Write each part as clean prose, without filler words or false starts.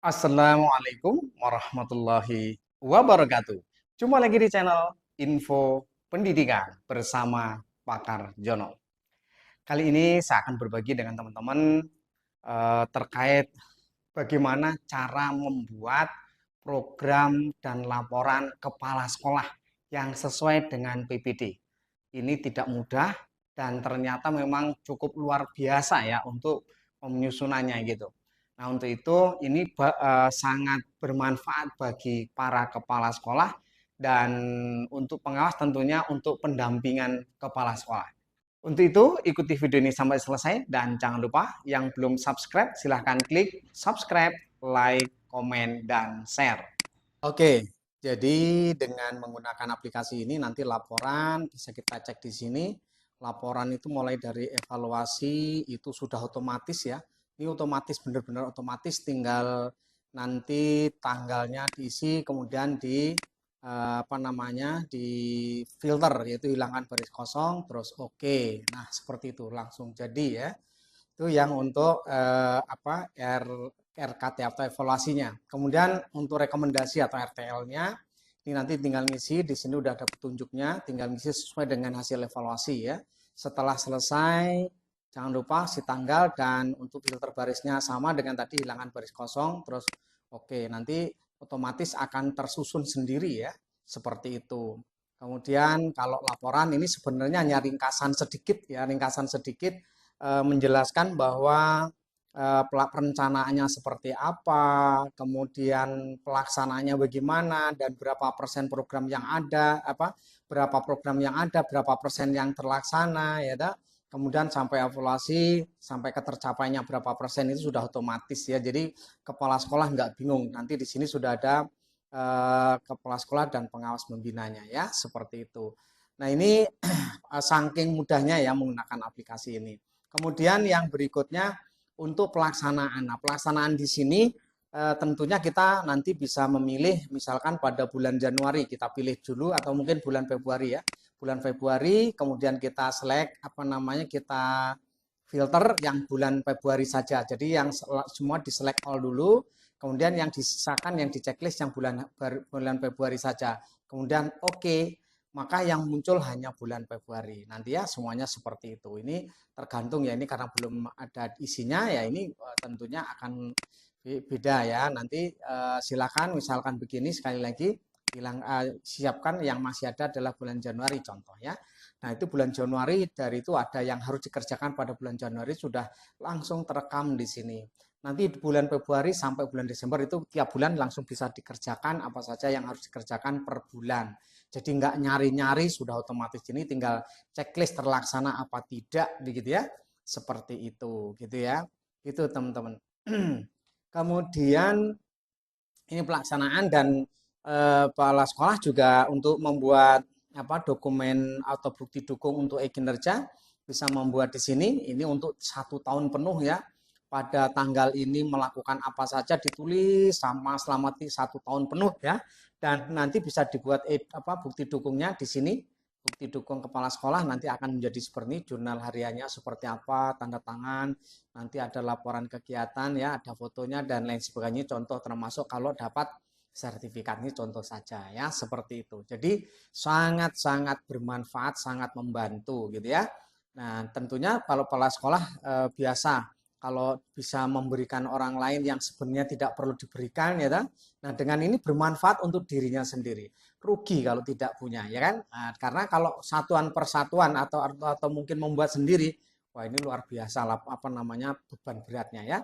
Assalamualaikum warahmatullahi wabarakatuh. Jumpa lagi di channel Info Pendidikan bersama Pakar Jono. Kali ini saya akan berbagi dengan teman-teman terkait bagaimana cara membuat program dan laporan kepala sekolah yang sesuai dengan PPD. Ini tidak mudah dan ternyata memang cukup luar biasa ya untuk penyusunannya gitu. Nah, untuk itu ini sangat bermanfaat bagi para kepala sekolah dan untuk pengawas tentunya untuk pendampingan kepala sekolah. Untuk itu, ikuti video ini sampai selesai dan jangan lupa yang belum subscribe silahkan klik subscribe, like, komen, dan share. Oke, jadi dengan menggunakan aplikasi ini nanti laporan bisa kita cek di sini. Laporan itu mulai dari evaluasi itu sudah otomatis ya. Ini otomatis benar-benar otomatis, tinggal nanti tanggalnya diisi kemudian di di filter, yaitu hilangkan baris kosong terus oke. Nah, seperti itu langsung jadi ya. Itu yang untuk RKT atau evaluasinya. Kemudian untuk rekomendasi atau RTL-nya ini nanti tinggal ngisi, di sini udah ada petunjuknya, tinggal ngisi sesuai dengan hasil evaluasi ya. Setelah selesai, jangan lupa si tanggal dan untuk filter barisnya sama dengan tadi, hilangkan baris kosong terus oke. Nanti otomatis akan tersusun sendiri ya, seperti itu. Kemudian kalau laporan ini sebenarnya hanya ringkasan sedikit ya, ringkasan sedikit menjelaskan bahwa perencanaannya seperti apa, kemudian pelaksanaannya bagaimana, dan berapa persen program yang ada, berapa program yang ada, berapa persen yang terlaksana, ya dah. Kemudian sampai evaluasi, sampai ketercapaiannya berapa persen itu sudah otomatis ya. Jadi kepala sekolah nggak bingung. Nanti di sini sudah ada kepala sekolah dan pengawas membinanya ya, seperti itu. Nah ini saking mudahnya ya menggunakan aplikasi ini. Kemudian yang berikutnya untuk pelaksanaan. Nah, pelaksanaan di sini tentunya kita nanti bisa memilih misalkan pada bulan Januari kita pilih dulu atau mungkin bulan Februari ya. Bulan Februari kemudian kita select kita filter yang bulan Februari saja. Jadi yang semua di select all dulu, kemudian yang disisakan yang di checklist yang bulan Februari saja. Kemudian oke, maka yang muncul hanya bulan Februari. Nanti ya semuanya seperti itu. Ini tergantung ya, ini karena belum ada isinya ya, ini tentunya akan beda ya. Nanti silakan misalkan begini sekali lagi siapkan yang masih ada adalah bulan Januari contoh ya. Nah, itu bulan Januari, dari itu ada yang harus dikerjakan pada bulan Januari sudah langsung terekam di sini. Nanti di bulan Februari sampai bulan Desember itu tiap bulan langsung bisa dikerjakan apa saja yang harus dikerjakan per bulan. Jadi nggak nyari-nyari, sudah otomatis ini tinggal checklist terlaksana apa tidak begitu ya. Seperti itu gitu ya. Itu teman-teman. Kemudian ini pelaksanaan dan kepala sekolah juga untuk membuat dokumen atau bukti dukung untuk e-kinerja bisa membuat di sini. Ini untuk 1 tahun penuh ya. Pada tanggal ini melakukan apa saja ditulis sama selama 1 tahun penuh ya. Dan nanti bisa dibuat bukti dukungnya di sini. Bukti dukung kepala sekolah nanti akan menjadi seperti ini, jurnal hariannya seperti apa, tanda tangan, nanti ada laporan kegiatan ya, ada fotonya dan lain sebagainya, contoh termasuk kalau dapat sertifikatnya contoh saja ya, seperti itu. Jadi sangat-sangat bermanfaat, sangat membantu gitu ya. Nah, tentunya kalau kepala sekolah biasa kalau bisa memberikan orang lain yang sebenarnya tidak perlu diberikan ya kan. Nah, dengan ini bermanfaat untuk dirinya sendiri. Rugi kalau tidak punya ya kan. Nah, karena kalau satuan persatuan atau mungkin membuat sendiri, wah ini luar biasa lah beban beratnya ya.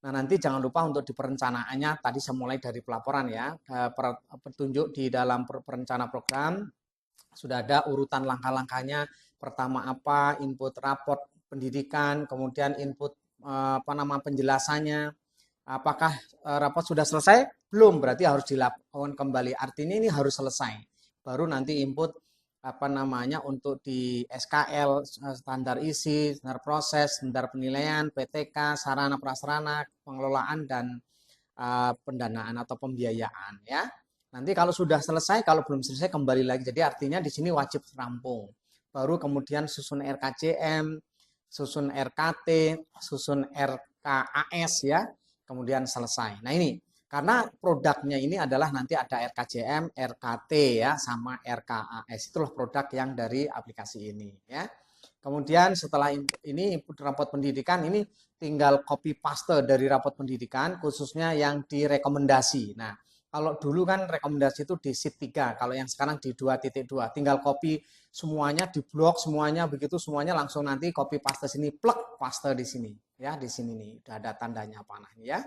Nah, nanti jangan lupa untuk di perencanaannya tadi saya mulai dari pelaporan ya, petunjuk di dalam perencana program sudah ada urutan langkah-langkahnya. Pertama apa, input raport pendidikan, kemudian input penjelasannya. Apakah raport sudah selesai? Belum, berarti harus dilakukan kembali. Artinya ini harus selesai. Baru nanti input untuk di SKL, standar isi, standar proses, standar penilaian, PTK, sarana prasarana, pengelolaan dan pendanaan atau pembiayaan ya. Nanti kalau sudah selesai, kalau belum selesai kembali lagi. Jadi artinya di sini wajib rampung. Baru kemudian susun RKJM, susun RKT, susun RKAS ya. kemudian selesai. Nah ini, karena produknya ini adalah nanti ada RKJM, RKT ya, sama RKAS. Itulah produk yang dari aplikasi ini ya. Kemudian setelah ini input rapot pendidikan, ini tinggal copy paste dari rapot pendidikan, khususnya yang direkomendasi. Nah, kalau dulu kan rekomendasi itu di sheet 3, kalau yang sekarang di 2.2. Tinggal copy semuanya, di blok semuanya, begitu semuanya langsung nanti copy paste sini, plek paste di sini. Ya, di sini nih, udah ada tandanya panahnya ya.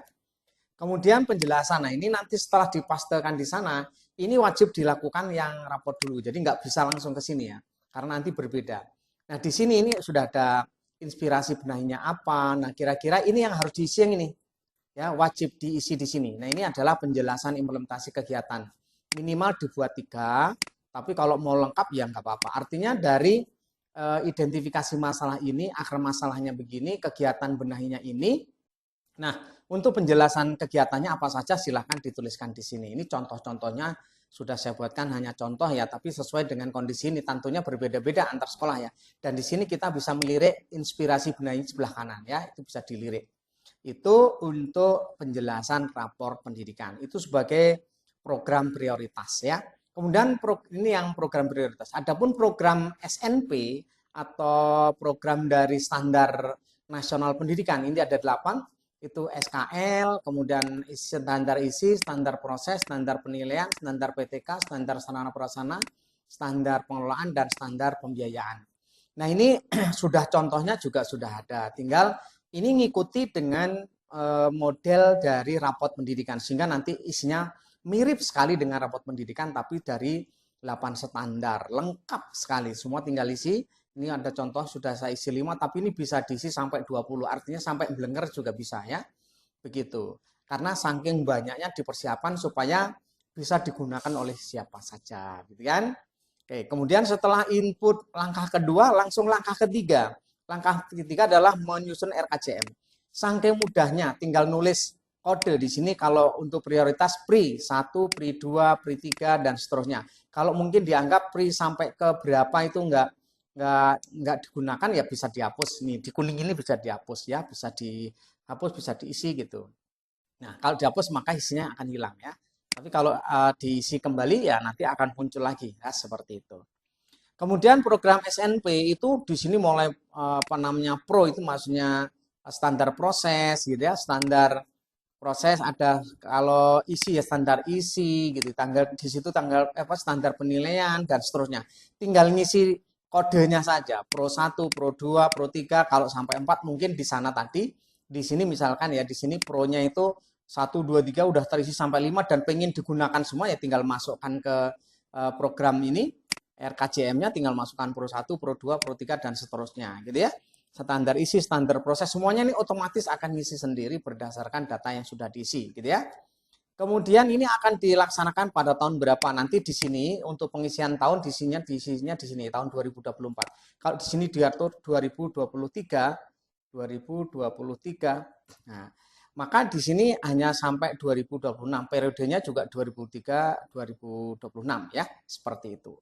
Kemudian penjelasan, nah ini nanti setelah dipastekan di sana, ini wajib dilakukan yang rapot dulu. Jadi nggak bisa langsung ke sini ya, karena nanti berbeda. Nah di sini ini sudah ada inspirasi benahinya apa. Nah kira-kira ini yang harus diisi yang ini, ya wajib diisi di sini. Nah ini adalah penjelasan implementasi kegiatan. Minimal dibuat 3, tapi kalau mau lengkap ya nggak apa-apa. Artinya dari identifikasi masalah ini, akar masalahnya begini, kegiatan benahinya ini. Nah, untuk penjelasan kegiatannya apa saja silahkan dituliskan di sini. Ini contoh-contohnya sudah saya buatkan hanya contoh ya, tapi sesuai dengan kondisi ini tentunya berbeda-beda antar sekolah ya. Dan di sini kita bisa melirik inspirasi benahi sebelah kanan ya, itu bisa dilirik. Itu untuk penjelasan rapor pendidikan. Itu sebagai program prioritas ya. Kemudian ini yang program prioritas. Adapun program SNP atau program dari standar nasional pendidikan ini ada 8. Itu SKL, kemudian standar isi, standar proses, standar penilaian, standar PTK, standar sarana prasarana, standar pengelolaan, dan standar pembiayaan. Nah ini sudah contohnya juga sudah ada, tinggal ini ngikuti dengan model dari rapot pendidikan, sehingga nanti isinya mirip sekali dengan rapot pendidikan, tapi dari 8 standar, lengkap sekali, semua tinggal isi. Ini ada contoh sudah saya isi 5, tapi ini bisa diisi sampai 20, artinya sampai blenger juga bisa ya. Begitu. Karena saking banyaknya dipersiapkan supaya bisa digunakan oleh siapa saja, gitu kan. Oke, kemudian setelah input langkah kedua, langsung langkah ketiga. Langkah ketiga adalah menyusun RKJM. Saking mudahnya, tinggal nulis kode di sini kalau untuk prioritas PRI 1, PRI 2, PRI 3, dan seterusnya. Kalau mungkin dianggap PRI sampai ke berapa itu nggak digunakan ya bisa dihapus nih, di kuning ini bisa dihapus ya, bisa dihapus, bisa diisi gitu. Nah kalau dihapus maka isinya akan hilang ya, tapi kalau diisi kembali ya nanti akan muncul lagi ya, seperti itu. Kemudian program SNP itu di sini mulai apa namanya pro, itu maksudnya standar proses gitu ya, standar proses ada, kalau isi ya standar isi gitu, tanggal di situ tanggal apa standar penilaian dan seterusnya. Tinggal ngisi kodenya saja, Pro 1, Pro 2, Pro 3, kalau sampai 4 mungkin di sana tadi. Di sini misalkan ya, di sini Pro-nya itu 1, 2, 3 udah terisi sampai 5 dan pengen digunakan semua ya tinggal masukkan ke program ini, RKJM-nya tinggal masukkan Pro 1, Pro 2, Pro 3 dan seterusnya gitu ya. Standar isi, standar proses, semuanya ini otomatis akan ngisi sendiri berdasarkan data yang sudah diisi gitu ya. Kemudian ini akan dilaksanakan pada tahun berapa? Nanti di sini untuk pengisian tahun diisinya di sini tahun 2024. Kalau di sini diatur 2023, nah, maka di sini hanya sampai 2026. Periodenya juga 2003-2026 ya, seperti itu.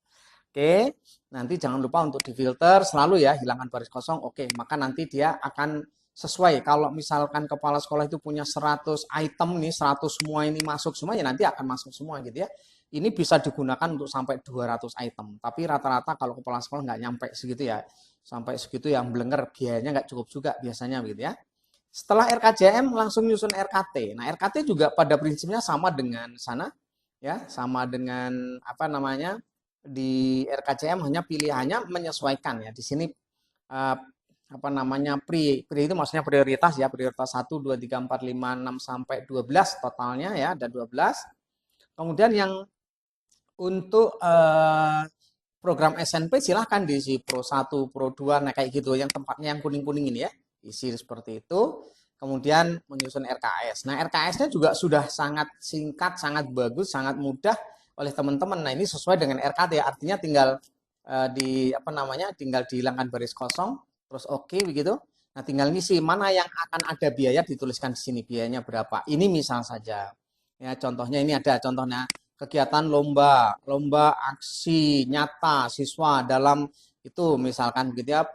Oke, nanti jangan lupa untuk difilter selalu ya, hilangkan baris kosong. Oke, maka nanti dia akan sesuai. Kalau misalkan kepala sekolah itu punya 100 item nih, 100 semua ini masuk semua, ya nanti akan masuk semua gitu ya. Ini bisa digunakan untuk sampai 200 item. Tapi rata-rata kalau kepala sekolah nggak nyampe segitu ya. Sampai segitu yang blenger, biayanya nggak cukup juga biasanya gitu ya. Setelah RKJM langsung nyusun RKT. Nah, RKT juga pada prinsipnya sama dengan sana ya, sama dengan apa namanya? Di RKJM hanya pilihannya menyesuaikan ya. Di sini apa namanya PRI itu maksudnya prioritas ya, prioritas 1, 2, 3, 4, 5, 6 sampai 12 totalnya ya, ada 12. Kemudian yang untuk program SNP silahkan diisi Pro 1, Pro 2, nah kayak gitu yang tempatnya yang kuning-kuning ini ya, isi seperti itu. Kemudian menyusun RKS. Nah, RKS-nya juga sudah sangat singkat, sangat bagus, sangat mudah oleh teman-teman. Nah, ini sesuai dengan RKT, artinya tinggal tinggal dihilangkan baris kosong, terus oke begitu. Nah, tinggal ngisi mana yang akan ada biaya, dituliskan di sini biayanya berapa. Ini misal saja. Ya, contohnya ini ada contohnya kegiatan lomba aksi nyata siswa dalam itu misalkan gitu ya,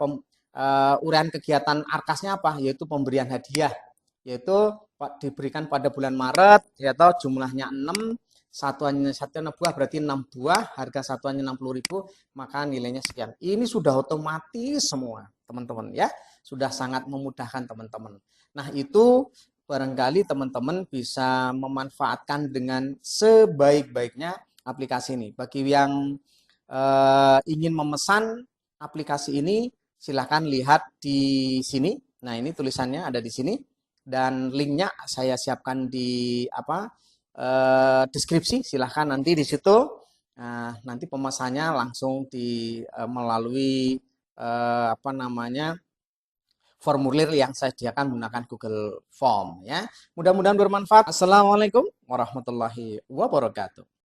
uraian kegiatan arkasnya apa, yaitu pemberian hadiah, yaitu diberikan pada bulan Maret, ya toh jumlahnya 6, satuannya buah berarti 6 buah, harga satuannya 60.000, maka nilainya sekian. Ini sudah otomatis semua, teman-teman ya. Sudah sangat memudahkan teman-teman. Nah, itu barangkali teman-teman bisa memanfaatkan dengan sebaik-baiknya aplikasi ini. Bagi yang ingin memesan aplikasi ini, silahkan lihat di sini. Nah, ini tulisannya ada di sini dan linknya saya siapkan di deskripsi. Silahkan nanti di situ. Nah, nanti pemesannya langsung melalui formulir yang saya sediakan menggunakan Google Form ya. Mudah-mudahan bermanfaat. Assalamualaikum warahmatullahi wabarakatuh.